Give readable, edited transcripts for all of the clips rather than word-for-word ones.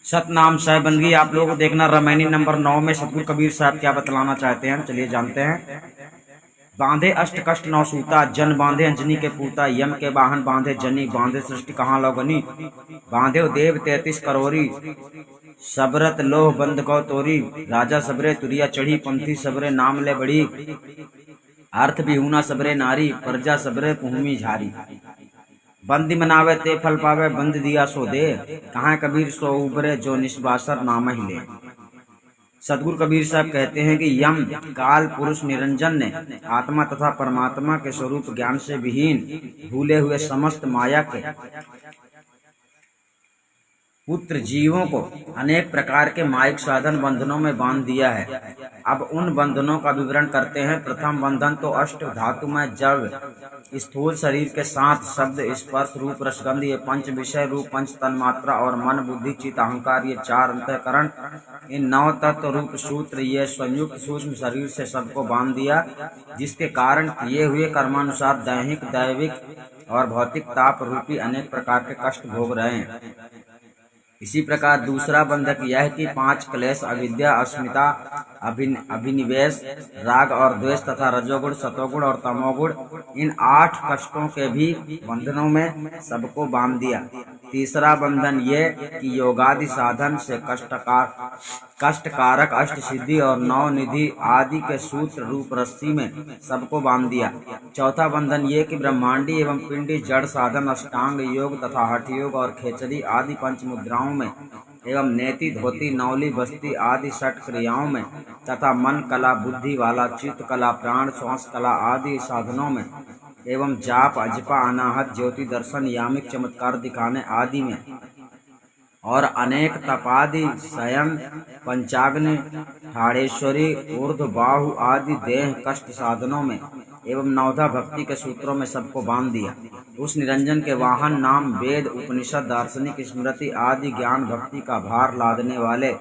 सतनाम साहिब बंदगी आप लोगों को देखना रामायणी नंबर 9 में सतगुरु कबीर साहब क्या बतलाना चाहते हैं, चलिए जानते हैं। बांधे अष्ट कष्ट नौ सूता, जन बांधे अंजनी के पूता, यम के वाहन बांधे जनी, बांधे सृष्टि कहाँ लोगनी, बांधे देव 33 करोरी, सबरत लोह बंद गौ तोरी, राजा सबरे तुरिया चढ़ी, पंथी सबरे नाम ले बड़ी, अर्थ बिहुना सबरे नारी, प्रजा सबरे भूमि झारी, बंदी मनावे ते फल पावे, बंद दिया सो दे, कहाँ कबीर सो उबरे जो निष्बासर नाम ही ले। सतगुरु कबीर साहब कहते हैं कि यम काल पुरुष निरंजन ने आत्मा तथा परमात्मा के स्वरूप ज्ञान से विहीन भूले हुए समस्त माया के पुत्र जीवों को अनेक प्रकार के मायिक साधन बंधनों में बांध दिया है। अब उन बंधनों का विवरण करते हैं। प्रथम बंधन तो अष्ट धातु में जब स्थूल शरीर के साथ शब्द स्पर्श रूप रसगंध ये पंच विषय रूप पंच तन्मात्रा और मन बुद्धि चित्त अहंकार ये चार अंतःकरण इन नौ तत्व रूप सूत्र ये संयुक्त सूक्ष्म शरीर से सबको बांध दिया, जिसके कारण किए हुए कर्मानुसार दैहिक दैविक और भौतिक ताप रूपी अनेक प्रकार के कष्ट भोग रहे हैं। इसी प्रकार दूसरा बंधक यह है कि 5 क्लेश अविद्या अस्मिता अभिनिवेश राग और द्वेष तथा रजोगुण सतोगुण और तमोगुण इन 8 कष्टों के भी बंधनों में सबको बांध दिया। तीसरा बंधन ये कि योगादि साधन से कष्टकारक अष्ट सिद्धि और नौ निधि आदि के सूत्र रूप रस्सी में सबको बांध दिया। चौथा बंधन ये कि ब्रह्मांडी एवं पिंडी जड़ साधन अष्टांग योग तथा हठ योग और खेचरी आदि पंच मुद्राओं में एवं नेति धोती नौली बस्ती आदि 6 क्रियाओं में तथा मन कला बुद्धि वाला चित्त कला प्राण श्वास कला आदि साधनों में एवं जाप अजपा अनाहत ज्योति दर्शन यामिक चमत्कार दिखाने आदि में और अनेक तपादि शयन पंचाग्नि ठाड़ेश्वरी ऊर्ध बाहु आदि देह कष्ट साधनों में एवं नवधा भक्ति के सूत्रों में सबको बांध दिया। उस निरंजन के वाहन नाम वेद उपनिषद दार्शनिक स्मृति आदि ज्ञान भक्ति का भार लादने वाले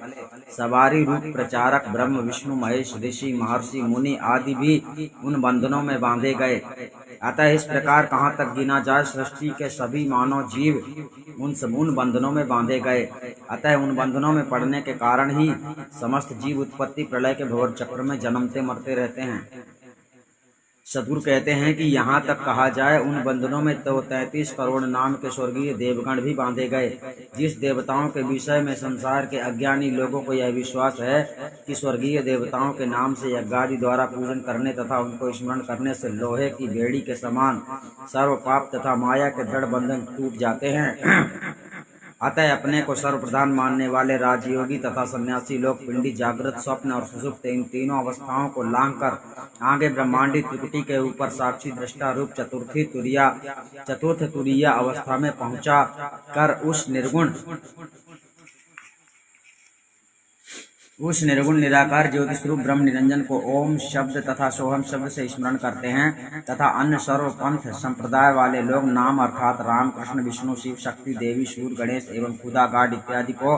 सवारी रूप प्रचारक ब्रह्म विष्णु महेश ऋषि महर्षि मुनि आदि भी उन बंधनों में बांधे गए। अतः इस प्रकार कहाँ तक गिना जाए सृष्टि के सभी मानव जीव उन बंधनों में बांधे गए। अतः उन बंधनों में पड़ने के कारण ही समस्त जीव उत्पत्ति प्रलय के भंवर चक्र में जन्मते मरते रहते हैं। सतगुरु कहते हैं कि यहाँ तक कहा जाए उन बंधनों में तो 33 करोड़ नाम के स्वर्गीय देवगण भी बांधे गए। जिस देवताओं के विषय में संसार के अज्ञानी लोगों को यह विश्वास है कि स्वर्गीय देवताओं के नाम से यज्ञादि द्वारा पूजन करने तथा उनको स्मरण करने से लोहे की बेड़ी के समान सर्व पाप तथा माया के दृढ़ बंधन टूट जाते हैं। अतः अपने को सर्वप्रधान मानने वाले राजयोगी तथा सन्यासी लोग पिंडी जागृत स्वप्न और सुषुप्त इन तीनों अवस्थाओं को लांघ कर आगे ब्रह्मांडी त्रिकुटी के ऊपर साक्षी दृष्टा रूप चतुर्थ तुरीय अवस्था में पहुंचा कर उस निर्गुण निराकार ज्योति स्वरूप ब्रह्म निरंजन को ओम शब्द तथा सोहम शब्द से स्मरण करते हैं तथा अन्य सर्व पंथ संप्रदाय वाले लोग नाम अर्थात राम कृष्ण विष्णु शिव शक्ति देवी सूर्य गणेश एवं खुदा गाड इत्यादि को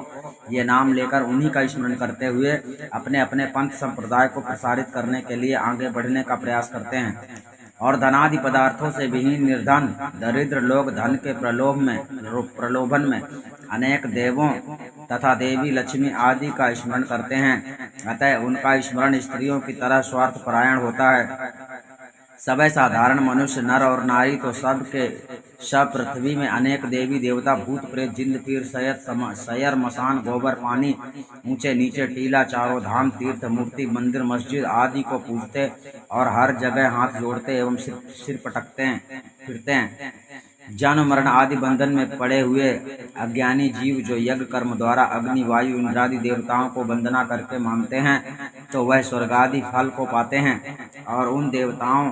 ये नाम लेकर उन्हीं का स्मरण करते हुए अपने अपने पंथ संप्रदाय को प्रसारित करने के लिए आगे बढ़ने का प्रयास करते हैं। और धनादि पदार्थों से विहीन निर्धन दरिद्र लोग धन के प्रलोभन में अनेक देवों तथा देवी लक्ष्मी आदि का स्मरण करते हैं। अतः उनका स्मरण स्त्रियों की तरह स्वार्थ परायण होता है। सभी साधारण मनुष्य नर और नारी तो सब पृथ्वी में अनेक देवी देवता भूत प्रेत जिंद पीर सयर मसान गोबर पानी ऊंचे नीचे टीला चारों धाम तीर्थ मूर्ति मंदिर मस्जिद आदि को पूजते और हर जगह हाथ जोड़ते एवं सिर पटकते फिरते हैं। जन्म मरण आदि बंधन में पड़े हुए अज्ञानी जीव जो यज्ञ कर्म द्वारा अग्नि वायु इंद्रादि देवताओं को वंदना करके मानते हैं तो वह स्वर्गादि फल को पाते हैं। और उन देवताओं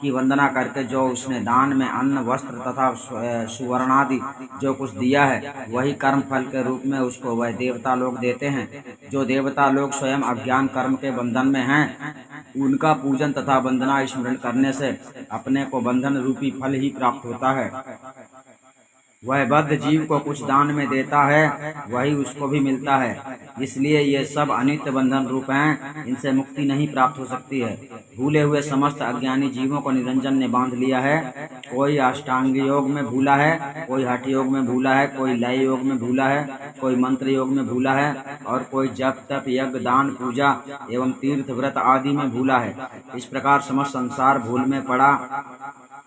की वंदना करके जो उसने दान में अन्न वस्त्र तथा सुवर्णादि जो कुछ दिया है वही कर्म फल के रूप में उसको वह देवता लोग देते हैं। जो देवता लोग स्वयं अज्ञान कर्म के बंधन में हैं उनका पूजन तथा वंदना स्मरण करने से अपने को बंधन रूपी फल ही प्राप्त होता है। वह बद्ध जीव को कुछ दान में देता है वही उसको भी मिलता है। इसलिए ये सब अनित्य बंधन रूप हैं, इनसे मुक्ति नहीं प्राप्त हो सकती है। भूले हुए समस्त अज्ञानी जीवों को निरंजन ने बांध लिया है। कोई अष्टांग योग में भूला है, कोई हठ योग में भूला है, कोई लय योग में भूला है, कोई मंत्र योग में भूला है और कोई जप तप यज्ञ दान पूजा एवं तीर्थ व्रत आदि में भूला है। इस प्रकार समस्त संसार भूल में पड़ा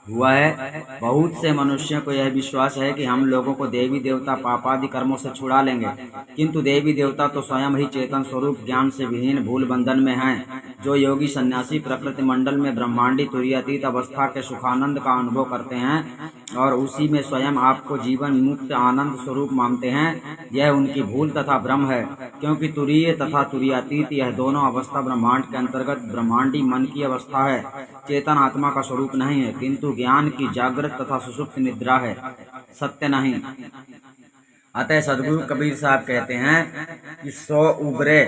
हुआ है। बहुत से मनुष्यों को यह विश्वास है कि हम लोगों को देवी देवता पापादि कर्मों से छुड़ा लेंगे, किंतु देवी देवता तो स्वयं ही चेतन स्वरूप ज्ञान से विहीन भूल बंधन में हैं। जो योगी सन्यासी प्रकृति मंडल में ब्रह्मांडी तुरीयातीत अवस्था के सुखानंद का अनुभव करते हैं और उसी में स्वयं आपको जीवन मुक्त आनंद स्वरूप मानते हैं, यह उनकी भूल तथा भ्रम है। क्योंकि तुरीय तथा तुरीयातीत यह दोनों अवस्था ब्रह्मांड के अंतर्गत ब्रह्मांडी मन की अवस्था है, चेतन आत्मा का स्वरूप नहीं है, किंतु ज्ञान की जागृत तथा सुषुप्त निद्रा है, सत्य नहीं। अतः सदगुरु कबीर साहब कहते हैं कि सो उबरे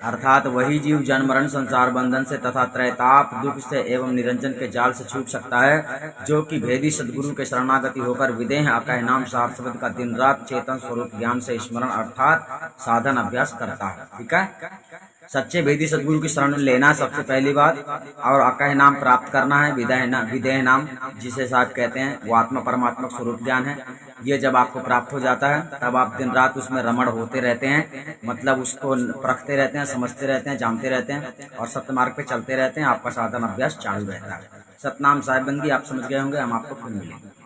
अर्थात वही जीव जन्म मरण संसार बंधन से तथा त्रैताप दुख से एवं निरंजन के जाल से छूट सकता है, जो कि भेदी सदगुरु के शरणागति होकर विदेह अकह नाम सार शब्द का दिन रात चेतन स्वरूप ज्ञान से स्मरण अर्थात साधन अभ्यास करता है। ठीक है, सच्चे भेदी सदगुरु की शरण लेना सबसे पहली बात, और अकह नाम प्राप्त करना है। विदेह नाम जिसे साहब कहते हैं वो आत्मा परमात्मा स्वरूप ज्ञान है। ये जब आपको प्राप्त हो जाता है तब आप दिन रात उसमें रमण होते रहते हैं, मतलब उसको परखते रहते हैं, समझते रहते हैं, जानते रहते हैं और सत्य मार्ग पे चलते रहते हैं। आपका साधन अभ्यास चालू रहता है। सतनाम साहिब बंदी आप समझ गए होंगे। हम आपको फिर मिलेंगे।